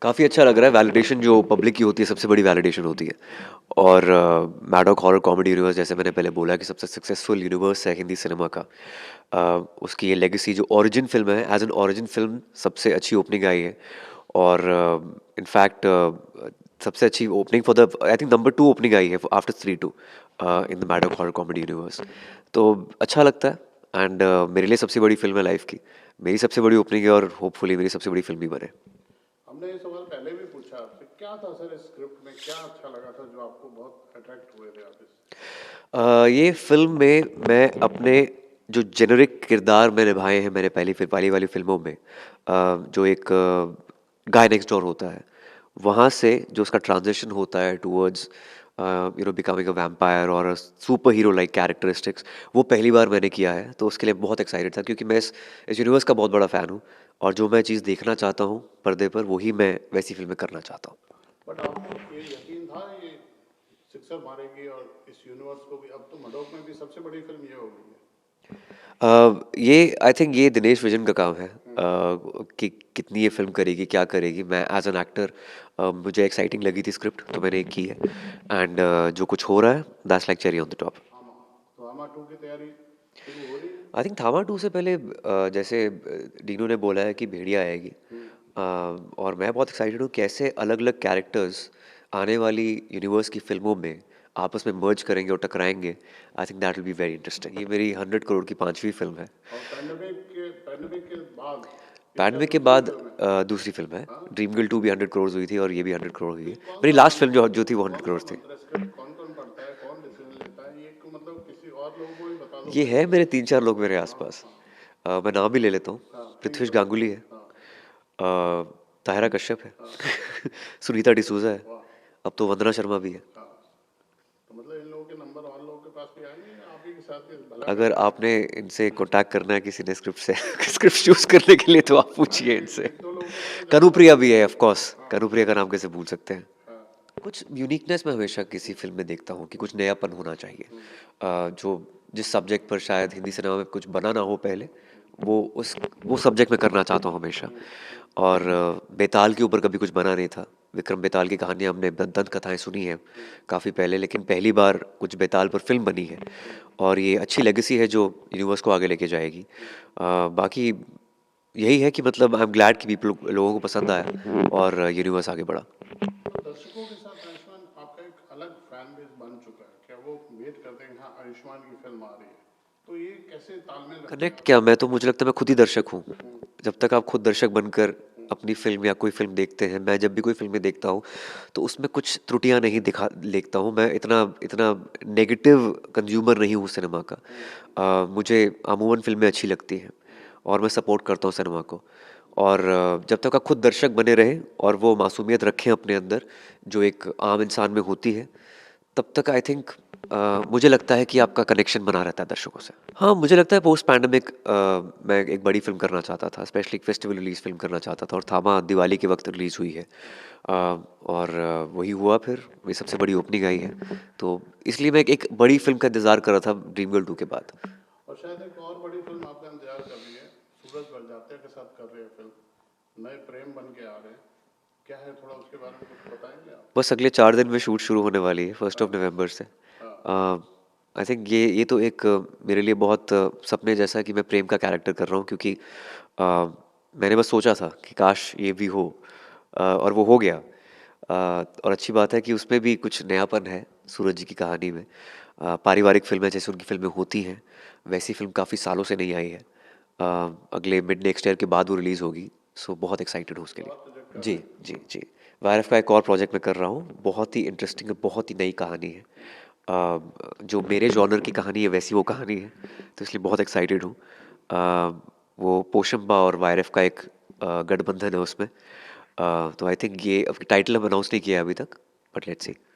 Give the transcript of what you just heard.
काफ़ी अच्छा लग रहा है। वैलिडेशन जो पब्लिक की होती है सबसे बड़ी वैलिडेशन होती है। और मैडॉक हॉरर कॉमेडी यूनिवर्स, जैसे मैंने पहले बोला कि सबसे सक्सेसफुल यूनिवर्स है हिंदी सिनेमा का। उसकी ये लेगेसी जो ओरिजिन फिल्म है, एज एन ओरिजिन फिल्म सबसे अच्छी ओपनिंग आई है। और इनफैक्ट सबसे अच्छी opening for the, I think number 2 opening आई है after 3-2 in the Maddock horror comedy universe. तो अच्छा लगता है। एंड मेरे लिए सबसे बड़ी फिल्म है लाइफ की। मेरी सबसे बड़ी ओपनिंग है और होपफुली मेरी सबसे बड़ी फिल्म भी बने। हमने ये सवाल पहले भी पूछा आपसे, क्या था सर इस स्क्रिप्ट में, क्या अच्छा लगा था जो आपको बहुत अट्रैक्ट हुए थे आप इस। ये फिल्म में मैं अपने जो जेनरिक किरदार मैंने निभाए हैं मैंने पहली वाली फिल्मों में, जो एक गाय नेक्स्ट डोर होता है, वहाँ से जो उसका ट्रांजिशन होता है टूवर्ड्स बिकमिंग अ वैम्पायर और सुपर हीरो लाइक कैरेक्टरिस्टिक्स, वो पहली बार मैंने किया है। तो उसके लिए बहुत एक्साइटेड था, क्योंकि मैं इस यूनिवर्स का बहुत बड़ा फ़ैन हूँ। और जो मैं चीज़ देखना चाहता हूँ पर्दे पर, वही मैं वैसी फिल्में करना चाहता हूँ। बट आपको ये यकीन था ये सिक्सर मारेगी और इस यूनिवर्स को भी, अब तो मडोक में भी सबसे बड़ी फिल्म ये हो गई है। ये आई थिंक ये दिनेश विजन का काम है, कि कितनी ये फिल्म करेगी, क्या करेगी। मैं एज एन एक्टर, मुझे एक्साइटिंग लगी थी स्क्रिप्ट, तो मैंने की है। एंड जो कुछ हो रहा है, that's like cherry on the top. आमा, तो आमा 2 की तैयारी शुरू हो रही है। आई थिंक थामा 2 से पहले, जैसे डीनू ने बोला है कि भेड़िया आएगी। और मैं बहुत एक्साइटेड हूँ कैसे अलग अलग कैरेक्टर्स आने वाली यूनिवर्स की फिल्मों में आपस में मर्ज करेंगे और टकराएंगे। I think that will be very interesting. ये मेरी 100 करोड़ की 5वीं फिल्म है। और पैंडेमिक के बाद ये क्या पैंडमिक के दूसरी बाद फिल्म है। दूसरी फिल्म है। हाँ, ड्रीम गर्ल 2 भी 100 करोड़ हुई थी और ये भी 100 करोड़ हुई तो है। ये कौन मेरी सा लास्ट फिल्म बनता है, जो थी वो हंड्रेड कौन सा करोड़ थी। बनता है स्क्रिप्ट, कौन कौन पढ़ता है, कौन डिसीजन लेता है, ये को मतलब किसी और लोगों को भी बता दो ये भाई है ये। मेरे 3-4 लोग मेरे हाँ आसपास। हाँ मैं नाम भी ले लेता हूँ। हाँ, प्लीज पृथ्वीश डू। गांगुली है। हाँ ताहिरा कश्यप है। हाँ। सुनीता डिसूजा है। वाह। अब तो वंदना शर्मा भी है। हाँ, तो मतलब इन लोगों के नंबर और लोगों के पास भी आएंगे या आप ही के साथ ही भला अगर करेंगे। आपने इनसे कांटेक्ट करना है किसी ने स्क्रिप्ट से स्क्रिप्ट चूज करने के लिए, तो आप हाँ, पूछिए एक इनसे। एक दो लोगों को तो मैं जानता कनुप्रिया हूँ। भी है, ऑफ कोर्स। हाँ कनुप्रिया का नाम कैसे भूल सकते हैं। हाँ। कुछ यूनिकनेस मैं हमेशा किसी फिल्म में देखता हूँ कि कुछ नयापन होना चाहिए। हम्म, जो जिस सब्जेक्ट पर शायद हिंदी सिनेमा में कुछ बना ना हो पहले, वो उस वो सब्जेक्ट में करना चाहता हूँ हमेशा। और बेताल के ऊपर कभी कुछ बना नहीं था। विक्रम बेताल की कहानियाँ हमने दंत कथाएं सुनी हैं काफ़ी पहले, लेकिन पहली बार कुछ बेताल पर फिल्म बनी है। और ये अच्छी लेगेसी है जो यूनिवर्स को आगे लेके जाएगी। बाकी यही है कि मतलब आई एम ग्लैड कि पीपल लोगों को पसंद आया और यूनिवर्स आगे बढ़ा। तो दर्शकों के साथ आयुष्मान आपका एक अलग फैन बेस बन चुका है, क्या वो वेट करते हैं हाँ आयुष्मान की फिल्म आ रही है, तो ये कैसे तालमेल रखते हैं कनेक्ट आप। क्या, मैं तो मुझे लगता है मैं खुद ही दर्शक हूँ। हम्म, जब तक आप खुद दर्शक बनकर हम्म, अपनी फिल्म या कोई फिल्म देखते हैं, मैं जब भी कोई फिल्में देखता हूँ तो उसमें कुछ त्रुटियां नहीं दिखा देखता हूँ। मैं इतना इतना नेगेटिव कंज्यूमर नहीं हूँ सिनेमा का। हम्म, मुझे अमूमन फिल्में अच्छी लगती हैं और मैं सपोर्ट करता हूँ सिनेमा को। और जब तक आप खुद दर्शक बने रहें और वो मासूमियत रखें अपने अंदर जो एक आम इंसान में होती है, तब तक आई थिंक मुझे लगता है कि आपका कनेक्शन बना रहता है दर्शकों से। हाँ, मुझे लगता है पोस्ट पैंडेमिक मैं एक बड़ी फिल्म करना चाहता था, स्पेशली एक फेस्टिवल रिलीज फिल्म करना चाहता था, और थामा दिवाली के वक्त रिलीज हुई है। और वही हुआ, फिर वही सबसे बड़ी ओपनिंग आई है। तो इसलिए मैं एक बड़ी फिल्म का इंतजार कर रहा था ड्रीम गर्ल 2 के बाद। और शायद एक और बड़ी फिल्म आपका इंतजार कर रही है, सूरज बड़जात्या के साथ कर रहे हैं फिल्म, नए प्रेम बन के आ रहे हैं, क्या है थोड़ा उसके बारे में कुछ बताएंगे आप। बस अगले 4 दिन में शूट शुरू होने वाली है, 1 नवंबर से। हाँ आई थिंक ये तो एक मेरे लिए बहुत सपने जैसा है कि मैं प्रेम का कैरेक्टर कर रहा हूँ, क्योंकि मैंने बस सोचा था कि काश ये भी हो, और वो हो गया। और अच्छी बात है कि उसमें भी कुछ नयापन है सूरज जी की कहानी में। पारिवारिक फिल्में जैसे उनकी फिल्में होती हैं, वैसी फिल्म काफ़ी सालों से नहीं आई है। अगले मिड नेक्स्ट ईयर के बाद वो रिलीज़ होगी। सो बहुत एक्साइटेड हूँ उसके तो लिए। और प्रोजेक्ट कर जी, रहे हैं। जी, जी। वाईएफ का एक और प्रोजेक्ट मैं कर रहा हूँ, बहुत ही इंटरेस्टिंग है, बहुत ही नई कहानी है। जो मेरे जॉनर की कहानी है वैसी वो कहानी है, तो इसलिए बहुत एक्साइटेड हूँ। वो पोशंबा और वाईएफ का एक गठबंधन है उसमें। तो आई थिंक ये अब टाइटल हम अनाउंस नहीं किया है अभी तक, बट लेट्स सी।